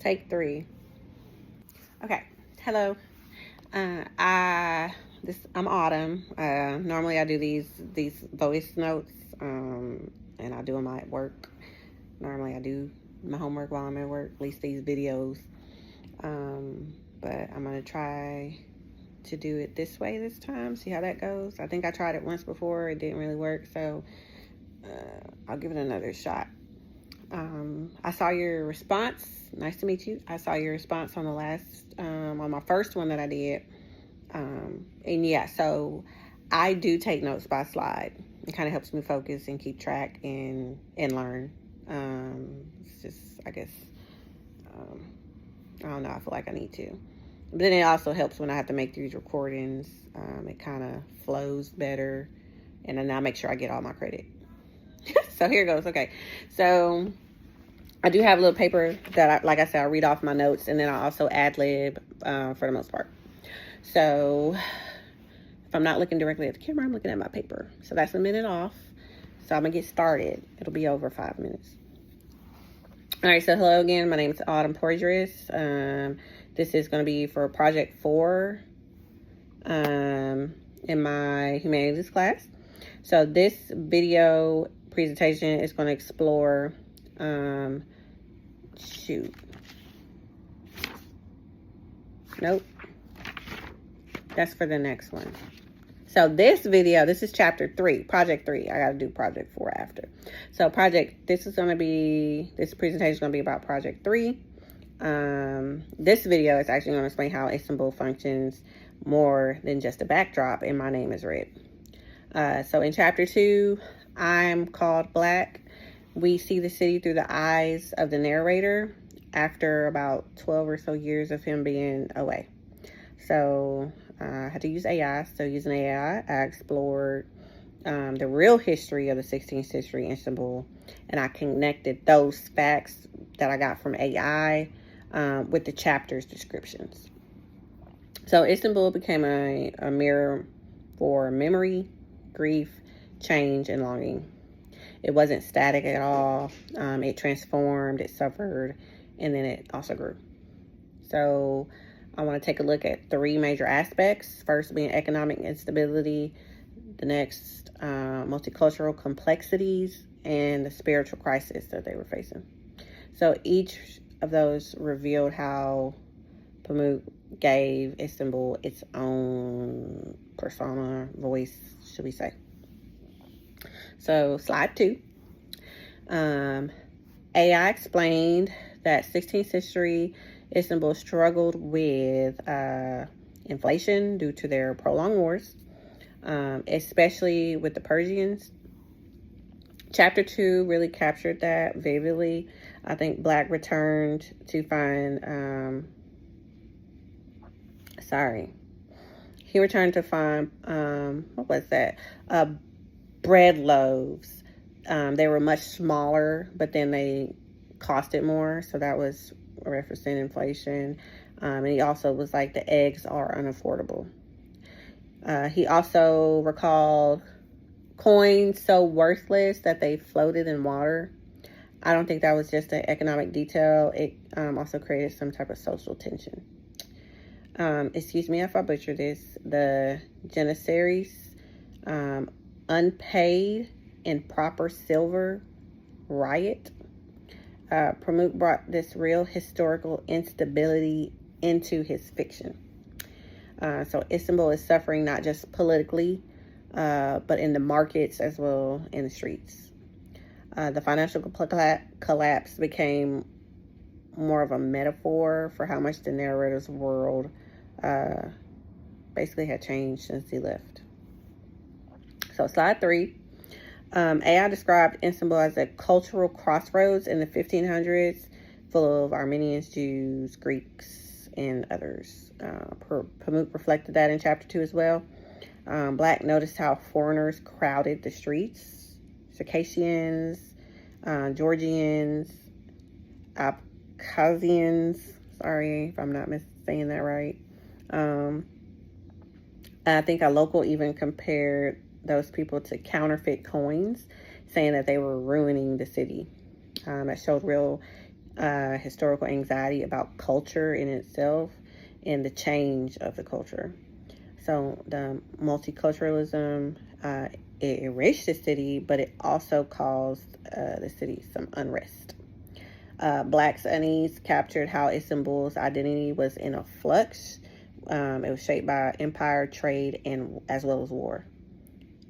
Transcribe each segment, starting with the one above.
Take 3. Okay. Hello. I'm Autumn. Normally I do these voice notes, and I do them at work. Normally I do my homework while I'm at work. At least these videos. But I'm gonna try to do it this way this time. See how that goes. I think I tried it once before. It didn't really work, so I'll give it another shot. I saw your response. Nice to meet you. I saw your response on the last, on my first one that I did. And yeah, so I do take notes by slide. It kind of helps me focus and keep track and learn. It's just, I guess, I don't know. I feel like I need to. But then it also helps when I have to make these recordings. It kind of flows better. And then I make sure I get all my credit. So here goes. Okay. So I do have a little paper that, like I said, I read off my notes, and then I also ad-lib for the most part. So if I'm not looking directly at the camera, I'm looking at my paper. So that's a minute off. So I'm going to get started. It'll be over 5 minutes. All right. So hello again. My name is Autumn Porgeris. This is going to be for project 4 in my Humanities class. So this video presentation is going to explore, nope, that's for the next one. So this video, this is chapter 3, project 3. I got to do project 4 after. So this presentation is going to be about project 3. This video is actually going to explain how Istanbul functions more than just a backdrop, and my name is Red. So in chapter 2, I'm called Black. We see the city through the eyes of the narrator after about 12 or so years of him being away. So I had to use AI. So using AI, I explored the real history of the 16th century Istanbul, and I connected those facts that I got from AI with the chapter's descriptions. So Istanbul became a mirror for memory, grief, change, and longing. It wasn't static at all. It transformed, it suffered, and then it also grew. So I want to take a look at 3 major aspects. First being economic instability, the next multicultural complexities, and the spiritual crisis that they were facing. So each of those revealed how Pamuk gave Istanbul its own persona, voice, should we say. So slide 2. AI explained that 16th century Istanbul struggled with inflation due to their prolonged wars, especially with the Persians. Chapter 2 really captured that vividly. I think Black returned to find, he returned to find, what was that? Bread loaves. They were much smaller, but then they costed more. So that was referencing inflation. And he also was like, the eggs are unaffordable. He also recalled coins so worthless that they floated in water. I don't think that was just an economic detail. It also created some type of social tension. Excuse me if I butcher this. The Janissaries, unpaid and proper silver riot. Pamuk brought this real historical instability into his fiction. So Istanbul is suffering not just politically, but in the markets as well in the streets. The financial collapse became more of a metaphor for how much the narrator's world basically had changed since he left. So slide 3. AI described Istanbul as a cultural crossroads in the 1500s, full of Armenians, Jews, Greeks, and others. Pamuk reflected that in chapter 2 as well. Black noticed how foreigners crowded the streets. Circassians, Georgians, Abkhazians, sorry if I'm not saying that right. I think a local even compared those people to counterfeit coins, saying that they were ruining the city. That showed real historical anxiety about culture in itself and the change of the culture. So the multiculturalism, it enriched the city, but it also caused the city some unrest. Black's unease captured how Istanbul's identity was in a flux. It was shaped by empire, trade, and as well as war.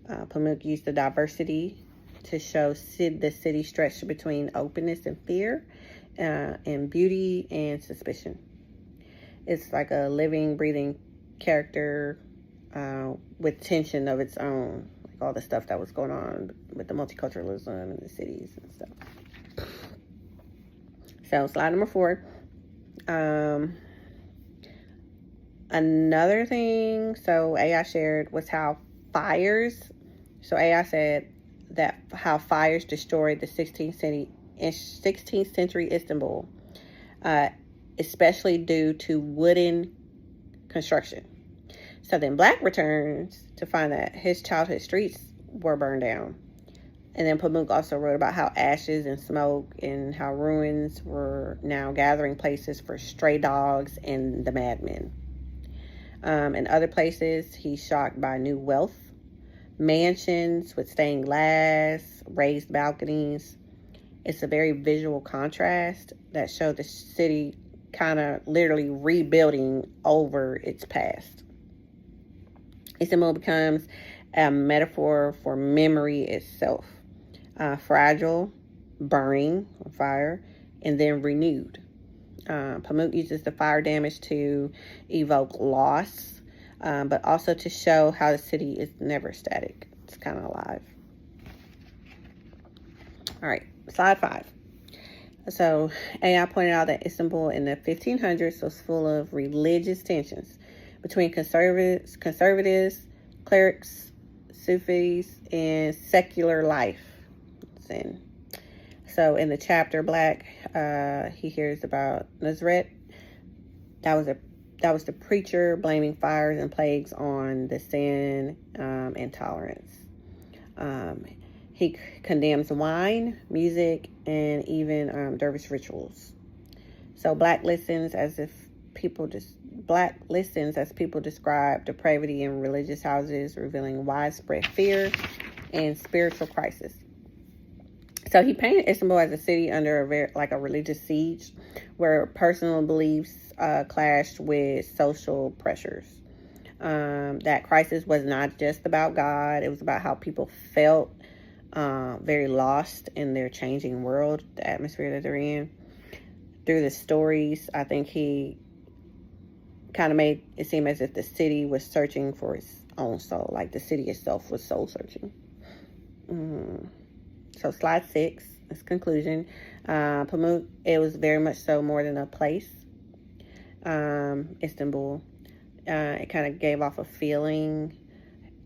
Pamuk used the diversity to show the city stretched between openness and fear, and beauty and suspicion. It's like a living, breathing character with tension of its own, like all the stuff that was going on with the multiculturalism in the cities and stuff. So slide number 4. Another thing, so AI shared, was how fires, so AI said that how fires destroyed the 16th century Istanbul, especially due to wooden construction. So then Black returns to find that his childhood streets were burned down. And then Pamuk also wrote about how ashes and smoke and how ruins were now gathering places for stray dogs and the madmen. In other places, he's shocked by new wealth, mansions with stained glass, raised balconies. It's a very visual contrast that showed the city kind of literally rebuilding over its past. Istanbul becomes a metaphor for memory itself. Fragile, burning on fire, and then renewed. Pamuk uses the fire damage to evoke loss, but also to show how the city is never static. It's kind of alive. All right, slide 5. So AI pointed out that Istanbul in the 1500s was full of religious tensions between conservatives, clerics, Sufis, and secular life. So in the chapter Black, he hears about Nusret. That was the preacher blaming fires and plagues on the sin and tolerance. He condemns wine, music, and even dervish rituals. So Black listens as people describe depravity in religious houses, revealing widespread fear and spiritual crisis. So he painted Istanbul as a city under a religious siege, where personal beliefs clashed with social pressures. That crisis was not just about God; it was about how people felt very lost in their changing world, the atmosphere that they're in. Through the stories, I think he kind of made it seem as if the city was searching for its own soul, like the city itself was soul searching. So slide 6, its conclusion. Pamuk, it was very much so more than a place. Istanbul, it kind of gave off a feeling.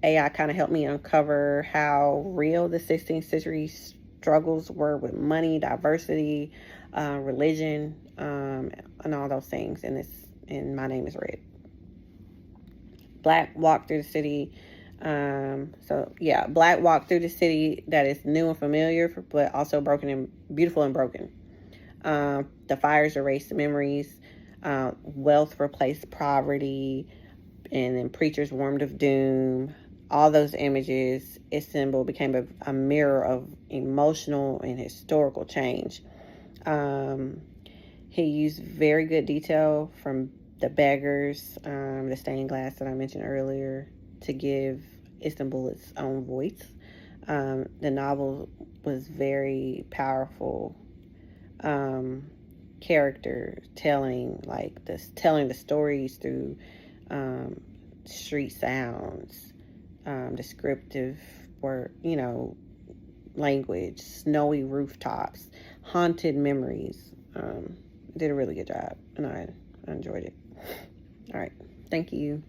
AI kind of helped me uncover how real the 16th century struggles were with money, diversity, religion, and all those things. And My Name is Red. Black walked through the city. Black walked through the city that is new and familiar, but also beautiful and broken. The fires erased the memories. Wealth replaced poverty, and then preachers warned of doom. All those images, Istanbul became a mirror of emotional and historical change. He used very good detail from the beggars, the stained glass that I mentioned earlier, to give Istanbul its own voice. The novel was very powerful character telling the stories through street sounds, descriptive language, snowy rooftops, haunted memories. Did a really good job, and I enjoyed it. All right, thank you.